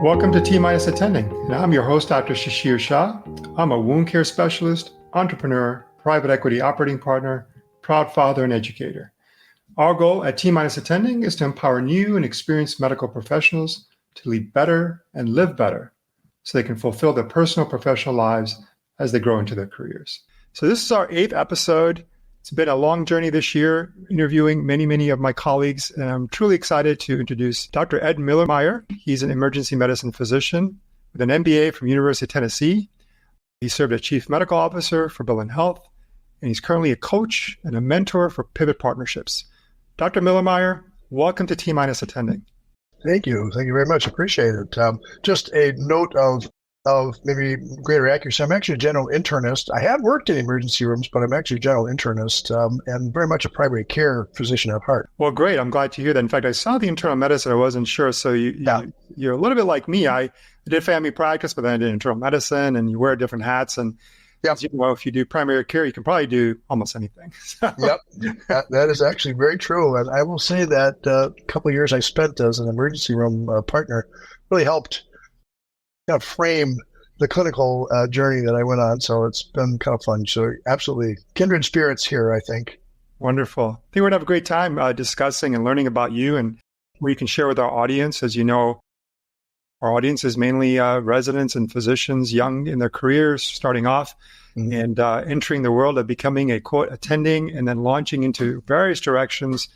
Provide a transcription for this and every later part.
Welcome to T-Minus Attending, and I'm your host, Dr. Shishir Shah. I'm a wound care specialist, entrepreneur, private equity operating partner, proud father, and educator. Our goal at T-Minus Attending is to empower new and experienced medical professionals to lead better and live better so they can fulfill their personal and professional lives as they grow into their careers. So this is our 8th episode. It's been a long journey this year, interviewing many of my colleagues, and I'm truly excited to introduce Dr. Ed Millermaier. He's an emergency medicine physician with an MBA from University of Tennessee. He served as Chief Medical Officer for Bill and Health, and he's currently a coach and a mentor for Pivot Partnerships. Dr. Millermaier, welcome to T-Minus Attending. Thank you. Thank you very much. Appreciate it. Just a note of maybe greater accuracy. I'm actually a general internist. I have worked in emergency rooms, but I'm actually a general internist and very much a primary care physician at heart. Well, great. I'm glad to hear that. In fact, I saw the internal medicine. I wasn't sure. So you're a little bit like me. I did family practice, but then I did internal medicine, and you wear different hats. And if you do primary care, you can probably do almost anything. Yep, that is actually very true. And I will say that a couple of years I spent as an emergency room partner really helped kind of frame the clinical journey that I went on. So it's been kind of fun. So absolutely kindred spirits here, I think. Wonderful. I think we're going to have a great time discussing and learning about you and what you can share with our audience. As you know, our audience is mainly residents and physicians, young in their careers, starting off and entering the world of becoming a quote attending and then launching into various directions.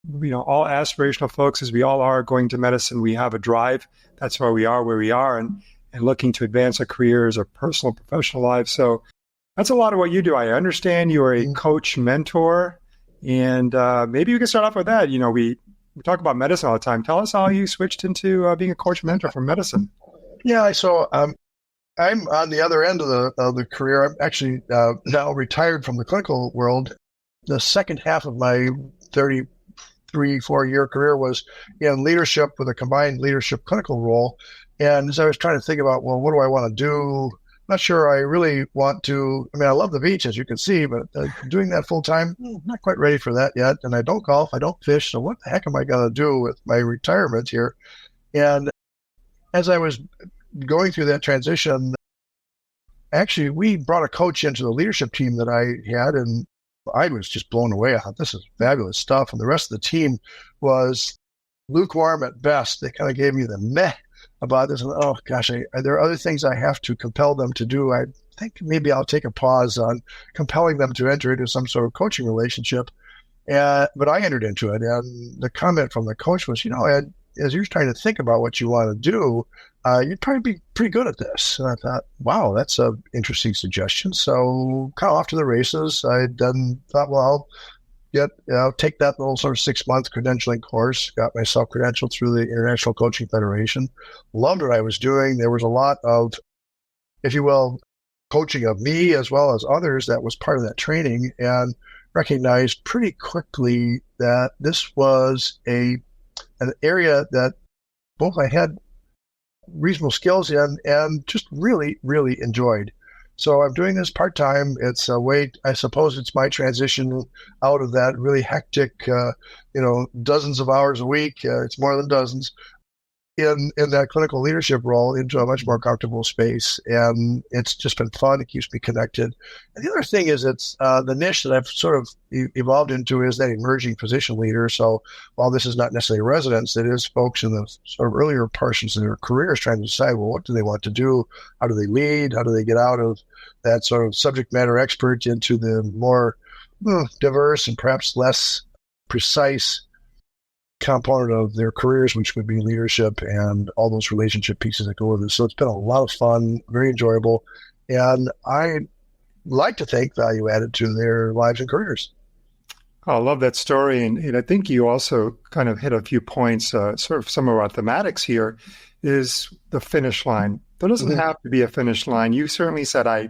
All aspirational folks, as we all are going to medicine, we have a drive. That's why we are where we are and looking to advance our careers, our personal, professional lives. So that's a lot of what you do. I understand you are a coach, mentor, and maybe we can start off with that. We talk about medicine all the time. Tell us how you switched into being a coach, mentor for medicine. Yeah, so I'm on the other end of the career. I'm actually now retired from the clinical world. The second half of my 4-year career was in leadership with a combined leadership clinical role. And as I was trying to think about, well, what do I want to do? I'm not sure I really want to. I love the beach, as you can see, but doing that full time, not quite ready for that yet. And I don't golf, I don't fish. So what the heck am I going to do with my retirement here? And as I was going through that transition, actually, we brought a coach into the leadership team that I had, and I was just blown away. I thought, this is fabulous stuff. And the rest of the team was lukewarm at best. They kind of gave me the meh about this. And, oh, gosh, there are other things I have to compel them to do. I think maybe I'll take a pause on compelling them to enter into some sort of coaching relationship. But I entered into it. And the comment from the coach was, Ed, as you're trying to think about what you want to do, you'd probably be pretty good at this. And I thought, wow, that's an interesting suggestion. So kind of off to the races. I then thought, well, I'll take that little sort of 6-month credentialing course, got myself credentialed through the International Coaching Federation, loved what I was doing. There was a lot of, if you will, coaching of me as well as others that was part of that training, and recognized pretty quickly that this was an area that both I had reasonable skills in and just really, really enjoyed. So I'm doing this part-time. It's a way, I suppose it's my transition out of that really hectic, dozens of hours a week. It's more than dozens in that clinical leadership role into a much more comfortable space. And it's just been fun. It keeps me connected. And the other thing is it's the niche that I've sort of evolved into is that emerging physician leader. So while this is not necessarily residents, it is folks in the sort of earlier portions of their careers trying to decide, well, what do they want to do? How do they lead? How do they get out of that sort of subject matter expert into the more diverse and perhaps less precise component of their careers, which would be leadership and all those relationship pieces that go with it. So it's been a lot of fun, very enjoyable, and I like to think value added to their lives and careers. I love that story. And I think you also kind of hit a few points, sort of some of our thematics here is the finish line. There doesn't have to be a finish line. You certainly said, I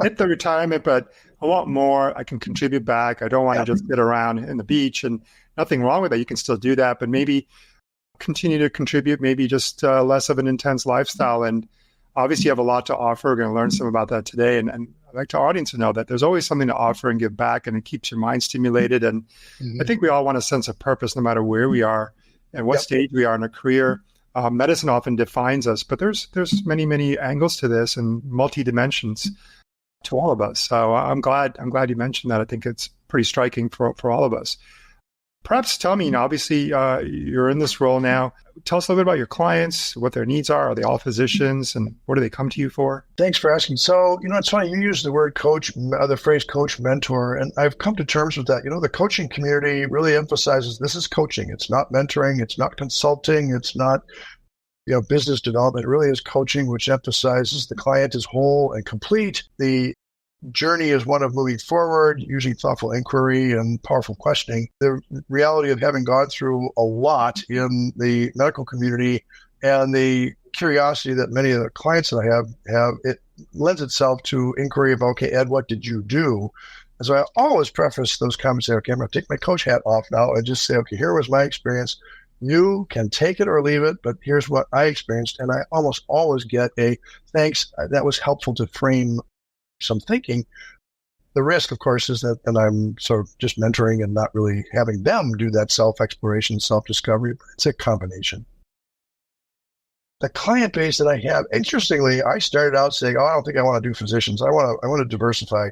hit the retirement, but I want more. I can contribute back. I don't want to just sit around in the beach, and nothing wrong with that. You can still do that, but maybe continue to contribute, maybe just less of an intense lifestyle. And obviously you have a lot to offer. We're going to learn some about that today. And I'd like our audience to know that there's always something to offer and give back, and it keeps your mind stimulated. And I think we all want a sense of purpose no matter where we are and what stage we are in our career. Medicine often defines us, but there's many, many angles to this and multi-dimensions to all of us. So I'm glad you mentioned that. I think it's pretty striking for all of us. Perhaps tell me, obviously you're in this role now. Tell us a little bit about your clients, what their needs are. Are they all physicians, and what do they come to you for? Thanks for asking. So, it's funny, you use the word coach, the phrase coach, mentor, and I've come to terms with that. The coaching community really emphasizes this is coaching. It's not mentoring. It's not consulting. It's not, business development. It really is coaching, which emphasizes the client is whole and complete. The journey is one of moving forward, using thoughtful inquiry and powerful questioning. The reality of having gone through a lot in the medical community and the curiosity that many of the clients that I have, it lends itself to inquiry of, okay, Ed, what did you do? And so I always preface those comments, say, okay, I'm going to take my coach hat off now and just say, okay, here was my experience. You can take it or leave it, but here's what I experienced. And I almost always get a thanks. That was helpful to frame some thinking. The risk, of course, is that then I'm sort of just mentoring and not really having them do that self-exploration, self-discovery, but it's a combination. The client base that I have, interestingly, I started out saying, I don't think I want to do physicians. I want to diversify,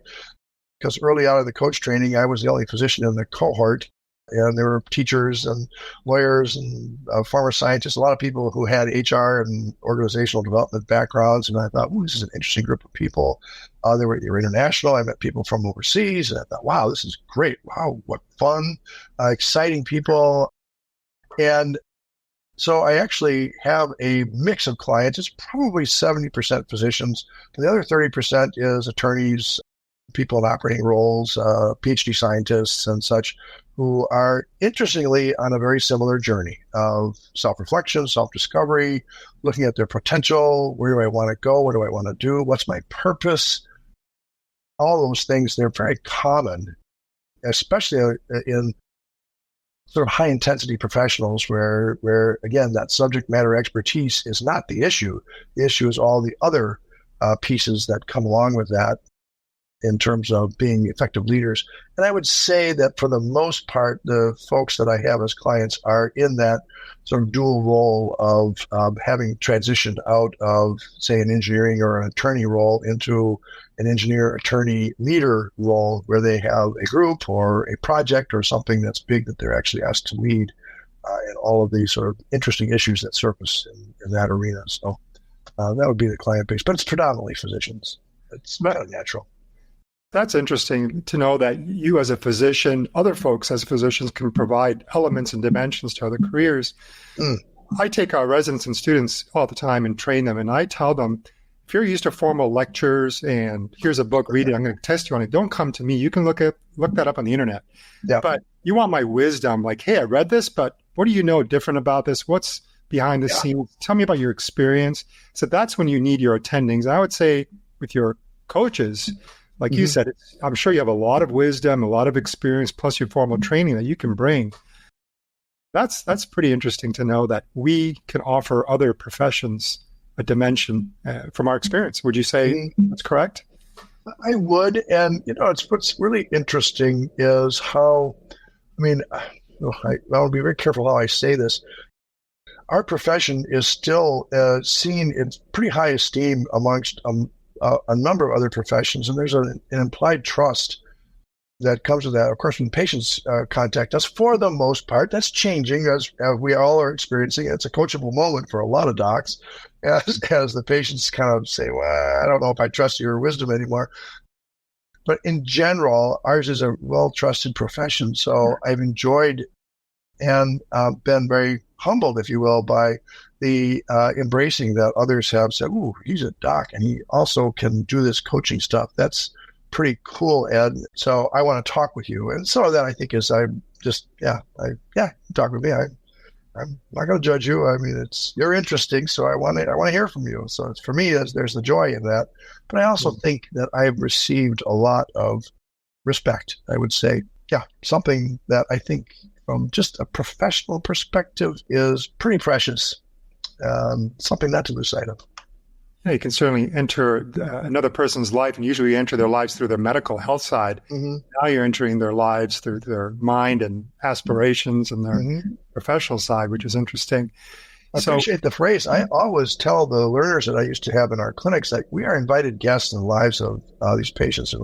because early out of the coach training, I was the only physician in the cohort. And there were teachers and lawyers and former scientists, a lot of people who had HR and organizational development backgrounds. And I thought, this is an interesting group of people. They were international. I met people from overseas. And I thought, wow, this is great. Wow, what fun, exciting people. And so I actually have a mix of clients. It's probably 70% physicians. The other 30% is attorneys, people in operating roles, PhD scientists and such, who are interestingly on a very similar journey of self-reflection, self-discovery, looking at their potential. Where do I want to go? What do I want to do? What's my purpose? All those things, they're very common, especially in sort of high-intensity professionals where, again, that subject matter expertise is not the issue. The issue is all the other pieces that come along with that in terms of being effective leaders. And I would say that for the most part, the folks that I have as clients are in that sort of dual role of having transitioned out of, say, an engineering or an attorney role into an engineer, attorney, leader role, where they have a group or a project or something that's big that they're actually asked to lead, and all of these sort of interesting issues that surface in that arena. So that would be the client base, but it's predominantly physicians. It's not natural. That's interesting to know that you as a physician, other folks as physicians can provide elements and dimensions to other careers. I take our residents and students all the time and train them, and I tell them, if you're used to formal lectures and here's a book, read it, I'm going to test you on it, don't come to me. You can look that up on the internet. Yeah. But you want my wisdom, like, hey, I read this, but what do you know different about this? What's behind the scenes? Tell me about your experience. So that's when you need your attendings. I would say with your coaches, like you said, I'm sure you have a lot of wisdom, a lot of experience, plus your formal training that you can bring. That's pretty interesting to know that we can offer other professions a dimension from our experience. Would you say that's correct? I would. And, what's really interesting is how, I want to be very careful how I say this. Our profession is still seen in pretty high esteem amongst a number of other professions, and there's an implied trust that comes with that. Of course, when patients contact us, for the most part, that's changing as we all are experiencing. It's a coachable moment for a lot of docs, as the patients kind of say, well, I don't know if I trust your wisdom anymore. But in general, ours is a well-trusted profession. So I've enjoyed and been very humbled, if you will, by the embracing that others have said, ooh, he's a doc and he also can do this coaching stuff. That's pretty cool, Ed. So I want to talk with you. And some of that I think is talk with me. I'm not going to judge you. I mean, you're interesting, so I want to hear from you. So it's, for me, there's the joy in that. But I also think that I've received a lot of respect, I would say. Yeah, something that I think from just a professional perspective is pretty precious. Something not to lose sight of. Yeah, you can certainly enter another person's life, and usually you enter their lives through their medical health side. Now you're entering their lives through their mind and aspirations and their professional side, which is interesting. I appreciate the phrase. I always tell the learners that I used to have in our clinics that we are invited guests in the lives of these patients. And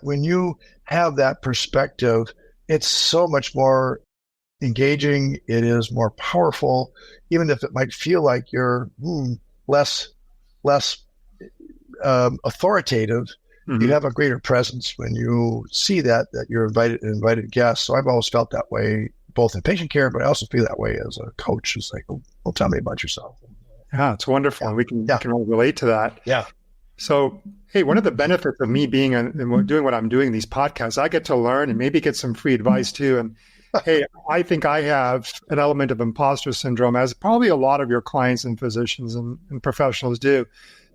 when you have that perspective, it's so much more engaging. It is more powerful, even if it might feel like you're less authoritative. Mm-hmm. You have a greater presence when you see that you're an invited guest. So I've always felt that way, both in patient care, but I also feel that way as a coach. It's like, well, tell me about yourself. Yeah, it's wonderful. Yeah. We can all relate to that. Yeah. So, hey, one of the benefits of me being and doing what I'm doing, these podcasts, I get to learn and maybe get some free advice too. And hey, I think I have an element of imposter syndrome, as probably a lot of your clients and physicians and professionals do.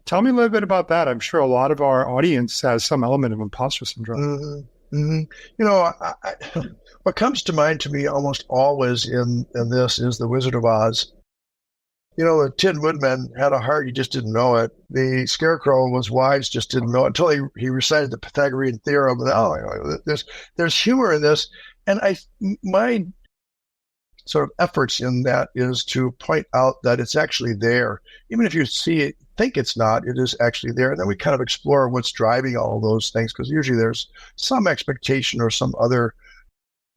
Tell me a little bit about that. I'm sure a lot of our audience has some element of imposter syndrome. Mm-hmm. What comes to mind to me almost always in this is the Wizard of Oz. The Tin Woodman had a heart, he just didn't know it. The Scarecrow was wise, just didn't know it until he recited the Pythagorean theorem. And there's humor in this. And my sort of efforts in that is to point out that it's actually there. Even if you think it's not, it is actually there. And then we kind of explore what's driving all of those things, because usually there's some expectation or some other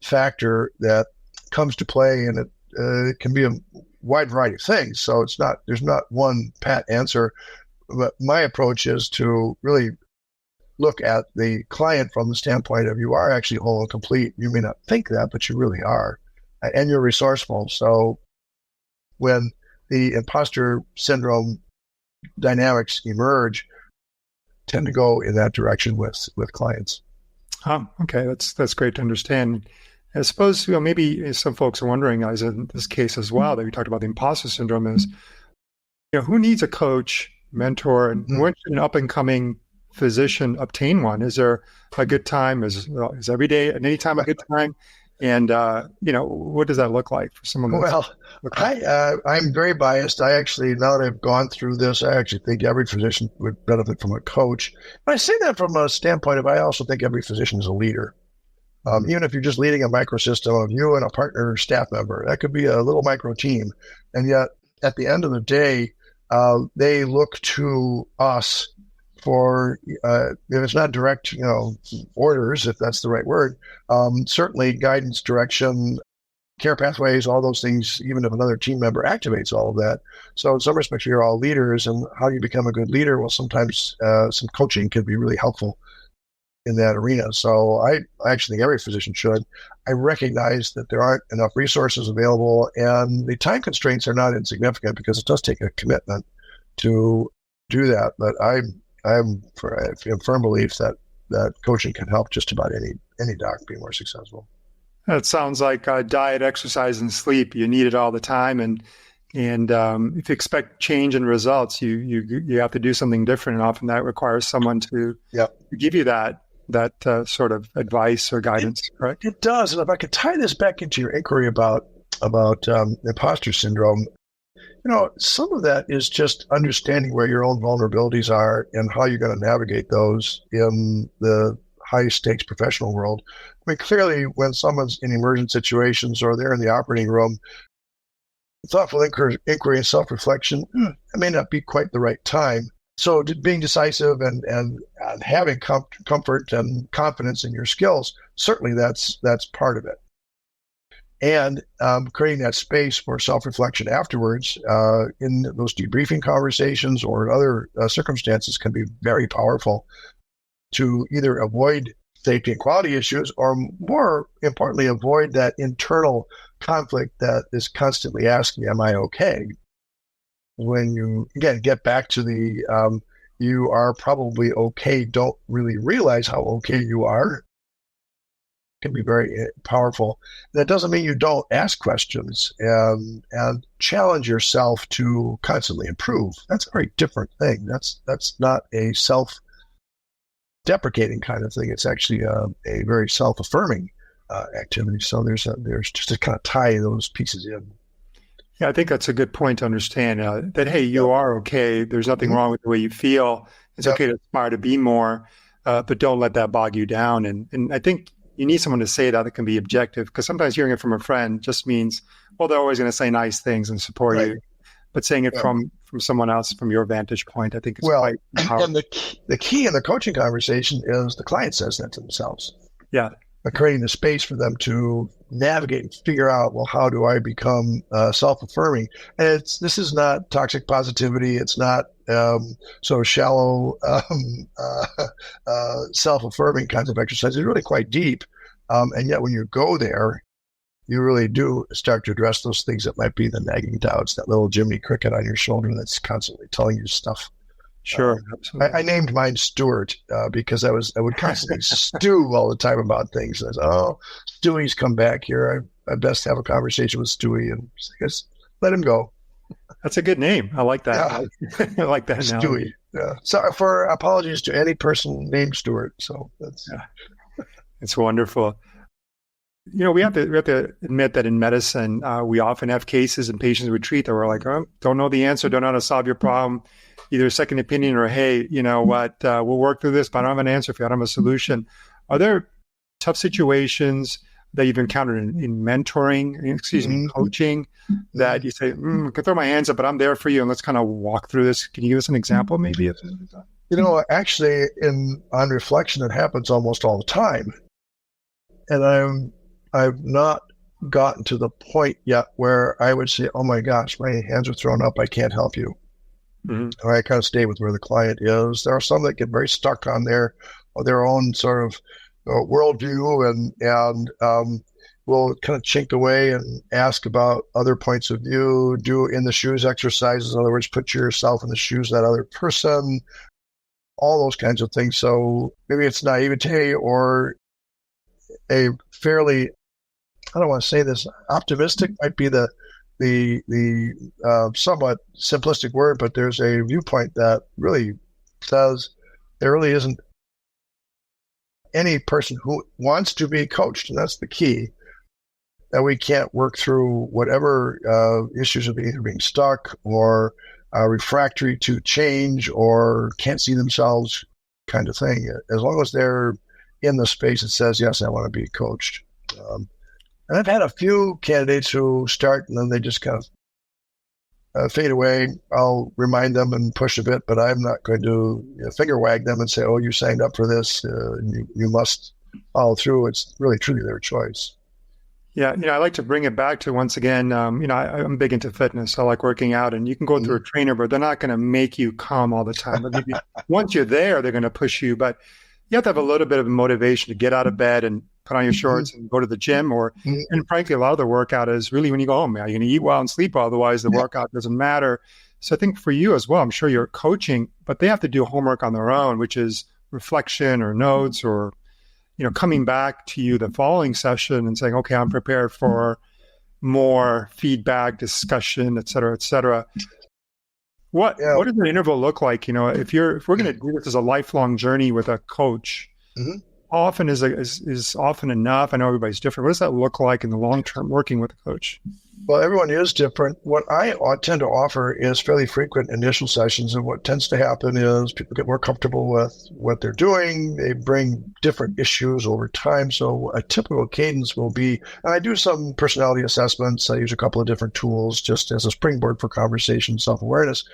factor that comes to play, and it can be a wide variety of things. So there's not one pat answer. But my approach is to really look at the client from the standpoint of, you are actually whole and complete. You may not think that, but you really are. And you're resourceful. So when the imposter syndrome dynamics emerge, tend to go in that direction with clients. Okay, that's great to understand. I suppose maybe some folks are wondering, as in this case as well, that we talked about the imposter syndrome, is who needs a coach, mentor, and when should an up and coming physician obtain one? Is there a good time? Is every day and any time a good time? And what does that look like for someone? I'm very biased. I actually, now that I've gone through this, I actually think every physician would benefit from a coach. But I say that from a standpoint of, I also think every physician is a leader. Even if you're just leading a microsystem of you and a partner staff member, that could be a little micro team. And yet, at the end of the day, they look to us for, if it's not direct, orders, if that's the right word, certainly guidance, direction, care pathways, all those things, even if another team member activates all of that. So in some respects, you're all leaders, and how you become a good leader, well, sometimes some coaching can be really helpful in that arena. So I actually think every physician should. I recognize that there aren't enough resources available, and the time constraints are not insignificant, because it does take a commitment to do that. But I have a firm belief that coaching can help just about any doc be more successful. That sounds like diet, exercise, and sleep. You need it all the time, and if you expect change in results, you have to do something different, and often that requires someone to give you that sort of advice or guidance. Correct? It does, and if I could tie this back into your inquiry about imposter syndrome. Some of that is just understanding where your own vulnerabilities are and how you're going to navigate those in the high-stakes professional world. I mean, clearly, when someone's in emergent situations or they're in the operating room, thoughtful inquiry and self-reflection, it may not be quite the right time. So being decisive and having comfort and confidence in your skills, certainly that's part of it. And creating that space for self-reflection afterwards in those debriefing conversations or in other circumstances can be very powerful to either avoid safety and quality issues, or more importantly, avoid that internal conflict that is constantly asking, am I okay? When you, again, get back to the you are probably okay, don't really realize how okay you are, can be very powerful. That doesn't mean you don't ask questions and challenge yourself to constantly improve. That's a very different thing. That's not a self-deprecating kind of thing. It's actually a very self-affirming activity. So there's just to kind of tie those pieces in. Yeah, I think that's a good point to understand that, hey, you are okay. There's nothing wrong with the way you feel. It's okay to aspire to be more, but don't let that bog you down. And I think you need someone to say that can be objective, because sometimes hearing it from a friend just means, well, they're always going to say nice things and support you. But saying it from someone else, from your vantage point, I think it's quite powerful. And the key in the coaching conversation is the client says that to themselves. Yeah. Creating the space for them to navigate and figure out, well, how do I become self-affirming? And this is not toxic positivity. It's not sort of shallow self-affirming kinds of exercises. It's really quite deep. And yet when you go there, you really do start to address those things that might be the nagging doubts, that little Jiminy Cricket on your shoulder that's constantly telling you stuff. Sure. I named mine Stuart because I would constantly stew all the time about things. I said, oh, Stewie's come back here. I best have a conversation with Stewie and just let him go. That's a good name. I like that. Yeah. I like that now. Stewie. Yeah. Sorry for apologies to any person named Stuart. So that's it's wonderful. We have to admit that in medicine, we often have cases and patients we treat that we're like, oh, don't know the answer, don't know how to solve your problem, either a second opinion or, hey, you know what, we'll work through this, but I don't have an answer for you, I don't have a solution. Are there tough situations that you've encountered in mentoring, coaching, that you say, I can throw my hands up, but I'm there for you, and let's kind of walk through this? Can you give us an example maybe of that? Actually, on reflection, it happens almost all the time. And I've not gotten to the point yet where I would say, oh my gosh, my hands are thrown up, I can't help you. Or I kind of stay with where the client is. There are some that get very stuck on their own sort of worldview and will kind of chink away and ask about other points of view, do in the shoes exercises. In other words, put yourself in the shoes of that other person, all those kinds of things. So maybe it's naivete or a fairly, I don't want to say this, optimistic might be the somewhat simplistic word, but there's a viewpoint that really says there really isn't any person who wants to be coached, and that's the key, that we can't work through whatever issues of either being stuck or refractory to change or can't see themselves kind of thing. As long as they're in the space that says, yes, I want to be coached. And I've had a few candidates who start and then they just kind of fade away. I'll remind them and push a bit, but I'm not going to finger wag them and say, oh, you signed up for this. You must follow through. It's really, truly their choice. Yeah, I like to bring it back to, once again, I'm big into fitness. I like working out, and you can go through a trainer, but they're not going to make you come all the time. But maybe once you're there, they're going to push you. But you have to have a little bit of motivation to get out of bed and put on your shorts and go to the gym. And frankly, a lot of the workout is really when you go home. You're going to eat well and sleep well. Otherwise, the workout doesn't matter. So I think for you as well, I'm sure you're coaching, but they have to do homework on their own, which is reflection or notes or coming back to you the following session and saying, okay, I'm prepared for more feedback, discussion, et cetera, et cetera. What does the interval look like? If we're going to do this as a lifelong journey with a coach, how often is often enough? I know everybody's different. What does that look like in the long term working with a coach? Well, everyone is different. What I tend to offer is fairly frequent initial sessions. And what tends to happen is people get more comfortable with what they're doing. They bring different issues over time. So a typical cadence will be, and I do some personality assessments. I use a couple of different tools just as a springboard for conversation, self-awareness.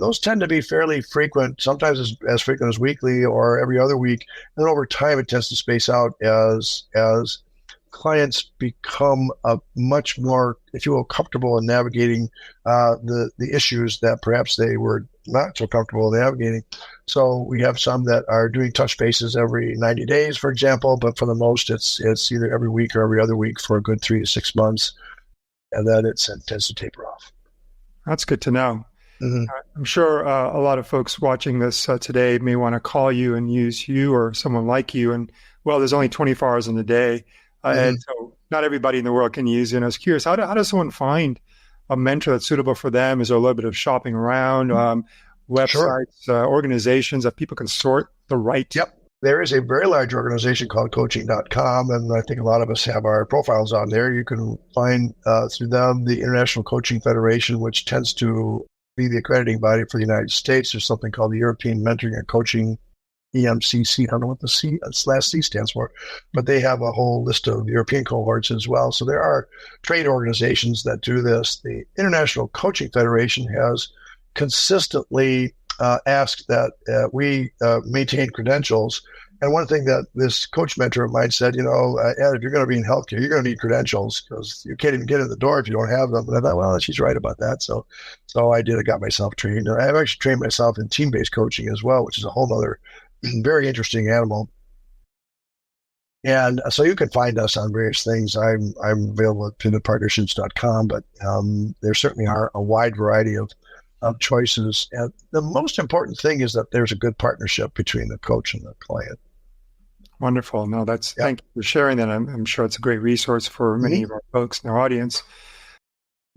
Those tend to be fairly frequent, sometimes as frequent as weekly or every other week. And over time, it tends to space out as clients become much more, if you will, comfortable in navigating the issues that perhaps they were not so comfortable navigating. So we have some that are doing touch bases every 90 days, for example, but for the most, it's either every week or every other week for a good 3 to 6 months, and then it tends to taper off. That's good to know. I'm sure a lot of folks watching this today may want to call you and use you or someone like you. And well, there's only 24 hours in a day. And so not everybody in the world can use it. And I was curious, how does someone find a mentor that's suitable for them? Is there a little bit of shopping around, websites, organizations that people can sort the right? Yep. There is a very large organization called coaching.com, and I think a lot of us have our profiles on there. You can find through them the International Coaching Federation, which tends to be the accrediting body for the United States. There's something called the European Mentoring and Coaching EMCC. I don't know what the C last C stands for, but they have a whole list of European cohorts as well. So there are trade organizations that do this. The International Coaching Federation has consistently asked that we maintain credentials. And one thing that this coach mentor of mine said, Ed, if you're going to be in healthcare, you're going to need credentials because you can't even get in the door if you don't have them. And I thought, well, she's right about that. So I did. I got myself trained. I've actually trained myself in team-based coaching as well, which is a whole other very interesting animal. And so you can find us on various things. I'm available at pivotpartnerships.com, but there certainly are a wide variety of choices. And the most important thing is that there's a good partnership between the coach and the client. Wonderful. No, thank you for sharing that. I'm sure it's a great resource for many of our folks in our audience.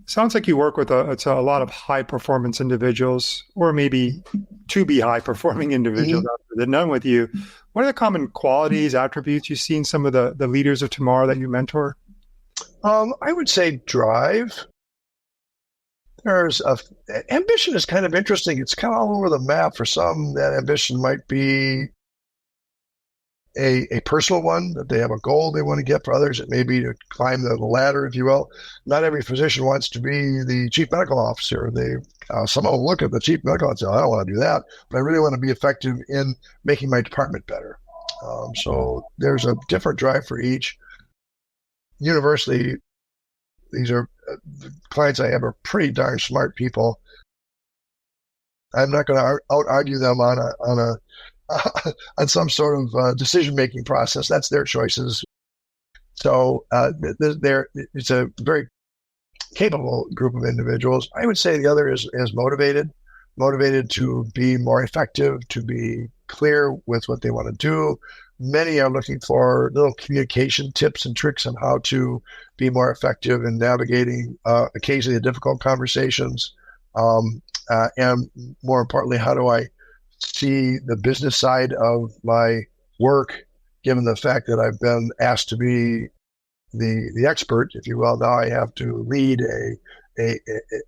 Sounds like you work with a lot of high performance individuals, or maybe to be high performing individuals after they're done with you. What are the common qualities, attributes you see in some of the leaders of tomorrow that you mentor? I would say drive. Ambition is kind of interesting. It's kind of all over the map. For some, that ambition might be a personal one, that they have a goal they want to get. For others, it may be to climb the ladder, if you will. Not every physician wants to be the chief medical officer. Some will look at the chief medical officer and say, I don't want to do that, but I really want to be effective in making my department better. So there's a different drive for each. Universally, these are the clients I have are pretty darn smart people. I'm not going to out-argue them on some sort of decision-making process. That's their choices. So it's a very capable group of individuals. I would say the other is motivated to be more effective, to be clear with what they want to do. Many are looking for little communication tips and tricks on how to be more effective in navigating occasionally difficult conversations. And more importantly, how do I see the business side of my work, given the fact that I've been asked to be the expert, if you will. Now I have to lead an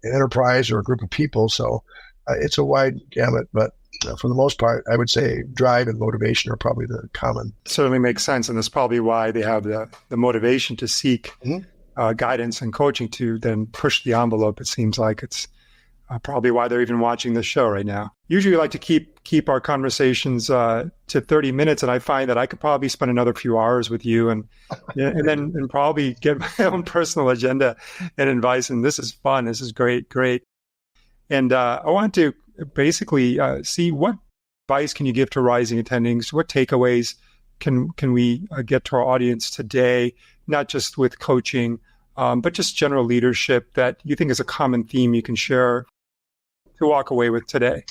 enterprise or a group of people. So it's a wide gamut, but for the most part, I would say drive and motivation are probably the common. Certainly makes sense. And that's probably why they have the motivation to seek guidance and coaching to then push the envelope. It seems like it's probably why they're even watching this show right now. Usually we like to keep our conversations to 30 minutes. And I find that I could probably spend another few hours with you and then probably get my own personal agenda and advice. And this is fun. This is great. And I want to basically see what advice can you give to rising attendings? What takeaways can we get to our audience today, not just with coaching, but just general leadership that you think is a common theme you can share to walk away with today?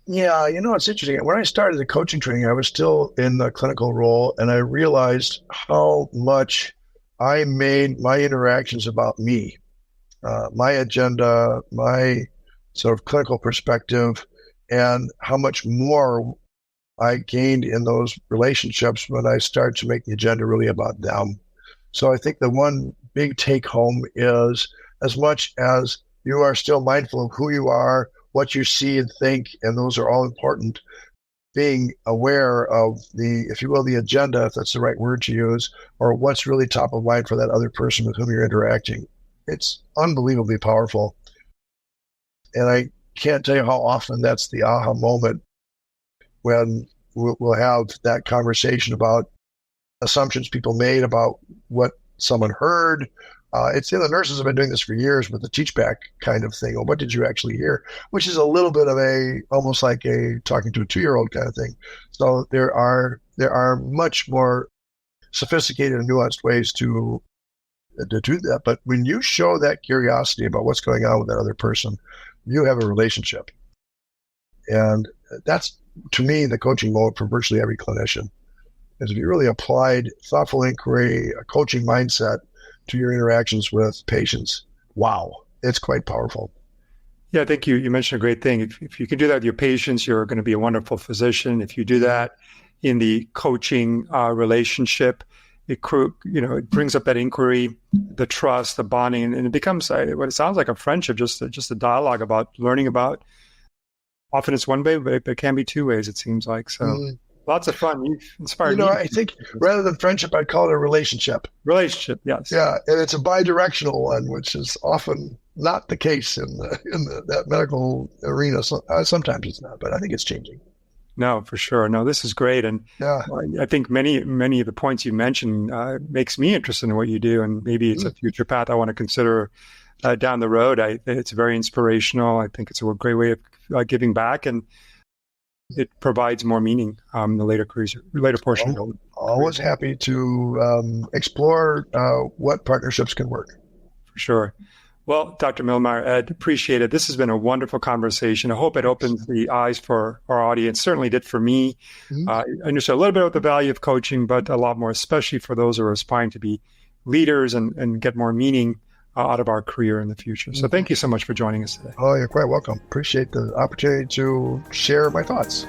Yeah, it's interesting. When I started the coaching training, I was still in the clinical role, and I realized how much I made my interactions about me, my agenda, my sort of clinical perspective, and how much more I gained in those relationships when I started to make the agenda really about them. So I think the one big take home is, as much as you are still mindful of who you are, what you see and think, and those are all important, being aware of if you will, the agenda, if that's the right word to use, or what's really top of mind for that other person with whom you're interacting. It's unbelievably powerful. And I can't tell you how often that's the aha moment when we'll have that conversation about assumptions people made about what someone heard. The nurses have been doing this for years with the teach back kind of thing. Or what did you actually hear? Which is a little bit of almost like a talking to a 2-year-old kind of thing. So there are much more sophisticated and nuanced ways to do that. But when you show that curiosity about what's going on with that other person, you have a relationship. And that's, to me, the coaching mode for virtually every clinician. Is if you really applied thoughtful inquiry, a coaching mindset to your interactions with patients, wow, it's quite powerful. Yeah, I think you mentioned a great thing. If you can do that with your patients, you're going to be a wonderful physician. If you do that in the coaching relationship, it brings up that inquiry, the trust, the bonding, and it becomes what it sounds like a friendship, just a dialogue about learning about. Often it's one way, but it can be two ways, it seems like. So Lots of fun. You've inspired me. I think rather than friendship, I'd call it a relationship. Relationship, yes. Yeah, and it's a bi-directional one, which is often not the case in that medical arena. So, sometimes it's not, but I think it's changing. No, for sure. No, this is great. And Yeah. I think many of the points you mentioned makes me interested in what you do. And maybe it's a future path I want to consider down the road. It's very inspirational. I think it's a great way of giving back, and it provides more meaning in the later portion. Always happy to explore what partnerships can work. For sure. Well, Dr. Millermaier, Ed, appreciate it. This has been a wonderful conversation. I hope it opens the eyes for our audience. Certainly did for me. I understood a little bit of the value of coaching, but a lot more, especially for those who are aspiring to be leaders and get more meaning out of our career in the future. So thank you so much for joining us today. Oh, you're quite welcome. Appreciate the opportunity to share my thoughts.